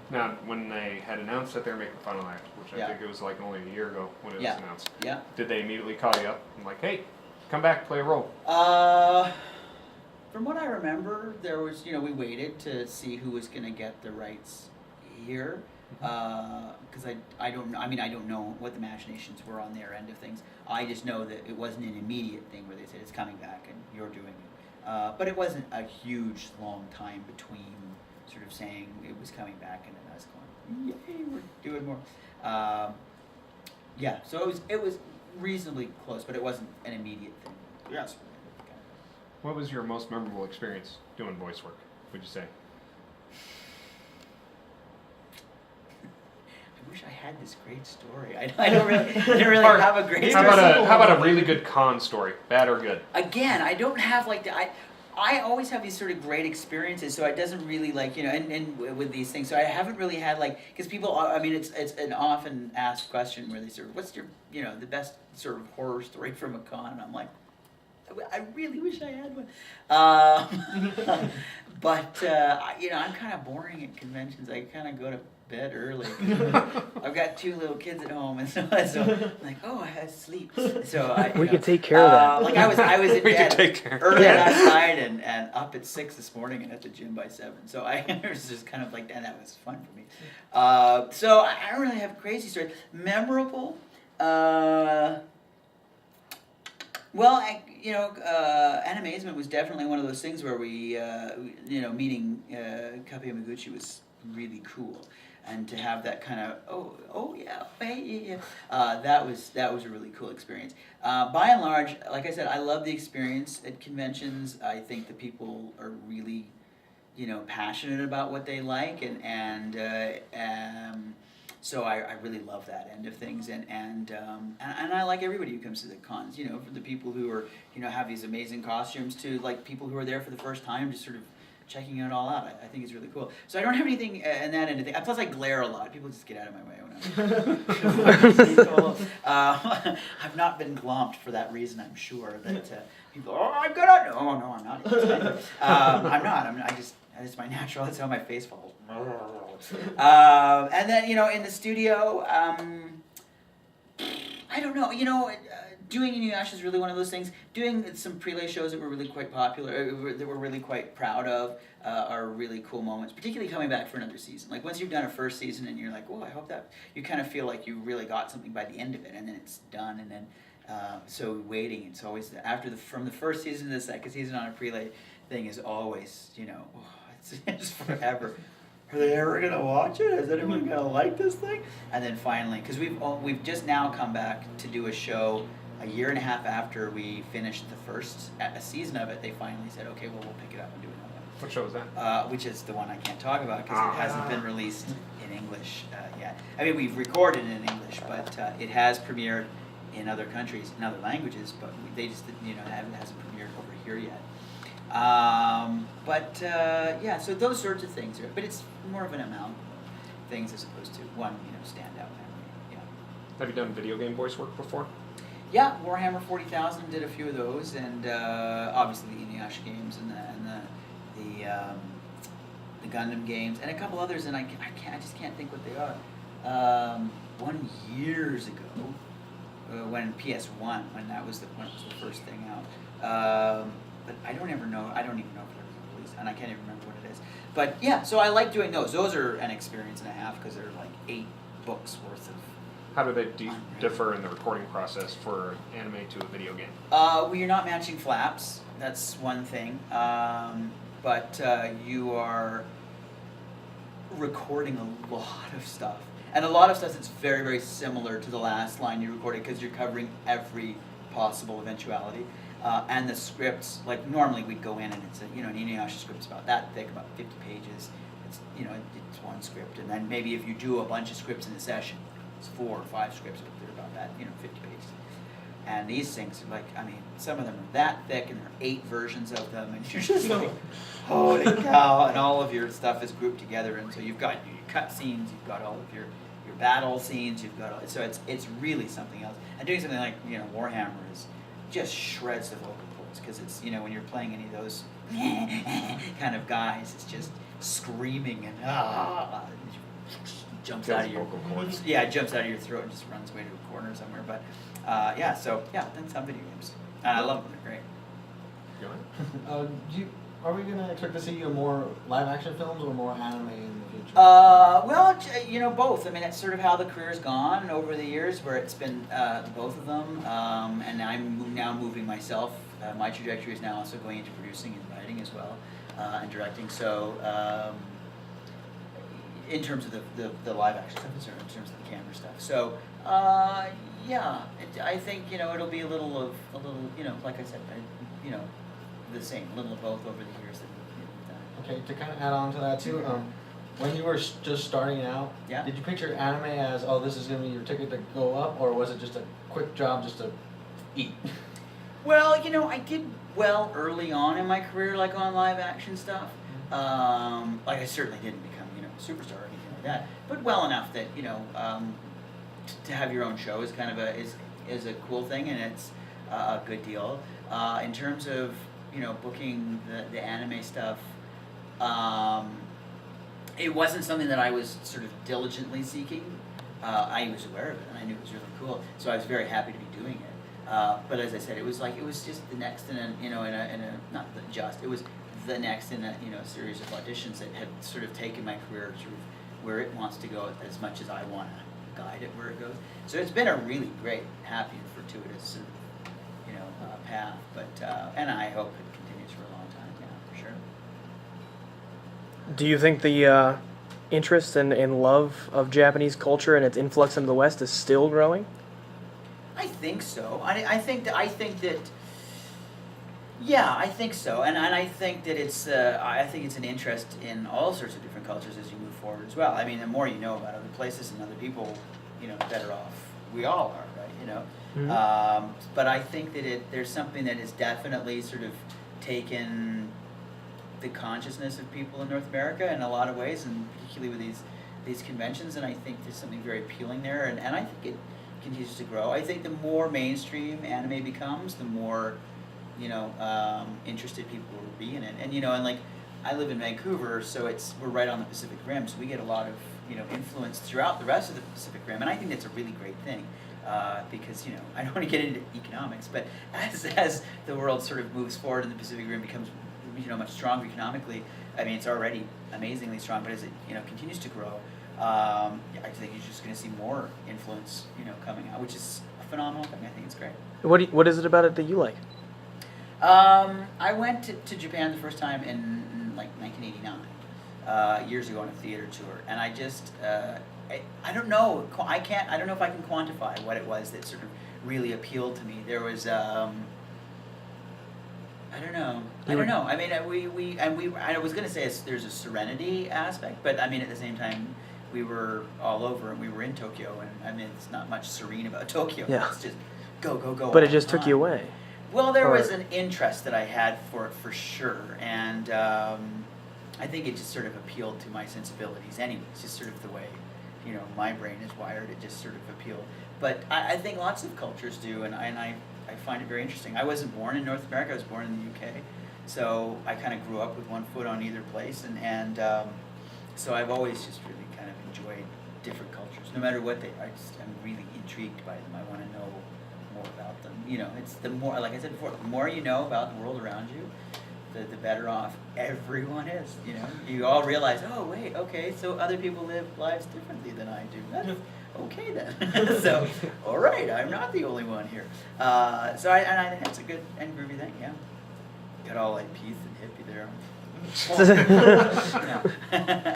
Now, when they had announced that they were making the final act, which I think it was like only a year ago when it was announced, did they immediately call you up and like, hey, come back, play a role? From what I remember, there was, we waited to see who was going to get the rights here. Because I don't know, I don't know what the machinations were on their end of things. I just know that it wasn't an immediate thing where they said it's coming back and you're doing it. But it wasn't a huge, long time between sort of saying it was coming back and then us going, yay, we're doing more. So it was reasonably close, but it wasn't an immediate thing. Yes. What was your most memorable experience doing voice work, would you say? I wish I had this great story. I don't really have a great story. How about a really good con story, bad or good? Again, I don't have I always have these sort of great experiences, so it doesn't really and with these things, so I haven't really had because people, it's an often asked question where they sort of, what's your, the best sort of horror story from a con, and I'm like, I really wish I had one. But I'm kind of boring at conventions. I kind of go to bed early. I've got 2 little kids at home, and so I'm like, oh, I have sleep. So we could take care of that. I was in bed early last night and up at 6 this morning and at the gym by 7. So it was just kind of and that was fun for me. So I don't really have a crazy story. Memorable. Well, Animazement was definitely one of those things where we, meeting Kapi Yamaguchi was really cool, and to have that kind of that was a really cool experience. By and large, like I said, I love the experience at conventions. I think the people are really, passionate about what they like, and so I really love that end of things, and I like everybody who comes to the cons. For the people who are have these amazing costumes, to people who are there for the first time, just sort of checking it all out. I think it's really cool. So I don't have anything in that end of things. Plus I glare a lot. People just get out of my way when I'm. I've not been glomped for that reason. I'm sure that people. Oh, I'm gonna. No, I'm not. I'm not. It's my natural. That's how my face falls. And then in the studio, I don't know. Doing Inuyasha is really one of those things. Doing some prelay shows that were really quite popular, that we're really quite proud of, are really cool moments. Particularly coming back for another season. Once you've done a first season and you're like, oh, I hope that you kind of feel like you really got something by the end of it, and then it's done, and then so waiting. It's always from the first season to the second season on a prelay thing is always it's forever. Are they ever gonna watch it? Is anyone gonna like this thing? And then finally, because we've just now come back to do a show a year and a half after we finished the first season of it, they finally said, okay, well, we'll pick it up and do another one. What show is that? Which is the one I can't talk about because it hasn't been released in English yet. We've recorded it in English, but it has premiered in other countries, in other languages, but they just, it hasn't premiered over here yet. So those sorts of things but it's more of an amount of things as opposed to one, standout memory. Yeah. Have you done video game voice work before? Yeah, Warhammer 40,000 did a few of those, and obviously the Inuyasha games and the Gundam games, and a couple others, and I just can't think what they are. One years ago, when PS1, when it was the first thing out. But I don't even know if it was released, and I can't even remember what it is. But yeah, so I like doing those. Those are an experience and a half because they're 8 books worth of. How do they differ in the recording process for anime to a video game? You're not matching flaps. That's one thing. But you are recording a lot of stuff. And a lot of stuff that's very, very similar to the last line you recorded because you're covering every possible eventuality. And the scripts, normally we'd go in and it's an Inuyasha script's about that thick, about 50 pages. It's, it's one script. And then maybe if you do a bunch of scripts in a session, it's 4 or 5 scripts, but they're about that, 50 pages. And these things are some of them are that thick and there are 8 versions of them. And you're just holy cow. And all of your stuff is grouped together. And so you've got your cut scenes, you've got all of your battle scenes, you've got all, so it's really something else. And doing something like, Warhammer is just shreds the vocal cords because it's, when you're playing any of those kind of guys, it's just screaming and jumps Kills out of your vocal cords. yeah, it jumps out of your throat and just runs away to a corner somewhere. But so I've done some video games. I love them. They're great. Go ahead. Are we gonna expect to see you in more live action films or more anime in the future? Well, both. I mean, that's sort of how the career's gone over the years, where it's been both of them. And I'm now moving myself. My trajectory is now also going into producing and writing as well, and directing. So, in terms of the live action stuff, in terms of the camera stuff. So, I think it'll be a little, like I said, the same, a little of both over the years that we've done. Okay, to kind of add on to that too, when you were just starting out, did you picture anime as, oh, this is going to be your ticket to go up, or was it just a quick job just to eat? Well, I did well early on in my career, like on live action stuff. Like I certainly didn't become, a superstar or anything like that, but well enough that, to have your own show is kind of is a cool thing, and it's a good deal. In terms of booking the anime stuff, it wasn't something that I was sort of diligently seeking. I was aware of it, and I knew it was really cool, so I was very happy to be doing it. But as I said, it was just the next in it was the next in a series of auditions that had sort of taken my career sort of where it wants to go as much as I want to guide it where it goes. So it's been a really great, happy, and fortuitous sort of, path. But and I hope it continues for a long time. Yeah, for sure. Do you think the interest and love of Japanese culture and its influx into the West is still growing? I think so. I think that. Yeah, I think so, and I think that it's an interest in all sorts of different cultures as you move forward as well. I mean, the more you know about other places and other people, the better off we all are, right? Mm-hmm. But I think that there's something that has definitely sort of taken the consciousness of people in North America in a lot of ways, and particularly with these conventions. And I think there's something very appealing there, and I think it continues to grow. I think the more mainstream anime becomes, the more interested people will be in it. And and like I live in Vancouver, so we're right on the Pacific Rim, so we get a lot of influence throughout the rest of the Pacific Rim, and I think that's a really great thing. Because I don't want to get into economics, but as the world sort of moves forward and the Pacific Rim becomes much stronger economically, I mean it's already amazingly strong, but as it continues to grow, I think you're just going to see more influence coming out, which is a phenomenal thing. I think it's great. What is it about it that you like? I went to Japan the first time in like 1989, years ago on a theater tour, and I just I don't know. I don't know if I can quantify what it was that sort of really appealed to me. There was I don't know. I mean, I was gonna say there's a serenity aspect, but I mean at the same time we were all over and we were in Tokyo, and I mean it's not much serene about Tokyo. Yeah. It's just go. But it just took you away. Well, there was an interest that I had for it for sure, and I think it just sort of appealed to my sensibilities anyway. It's just sort of the way, my brain is wired. It just sort of appealed. But I think lots of cultures do, and I find it very interesting. I wasn't born in North America. I was born in the UK, so I kind of grew up with one foot on either place, and so I've always just really kind of enjoyed different cultures, no matter what they are. I'm really intrigued by them. I want to know more about them. It's the more, like I said before, the more you know about the world around you, the better off everyone is. You all realize, oh wait, okay, so other people live lives differently than I do. That's okay then. So, all right, I'm not the only one here. So I think that's a good and groovy thing. Yeah, got all like Peace and hippie there. Yeah.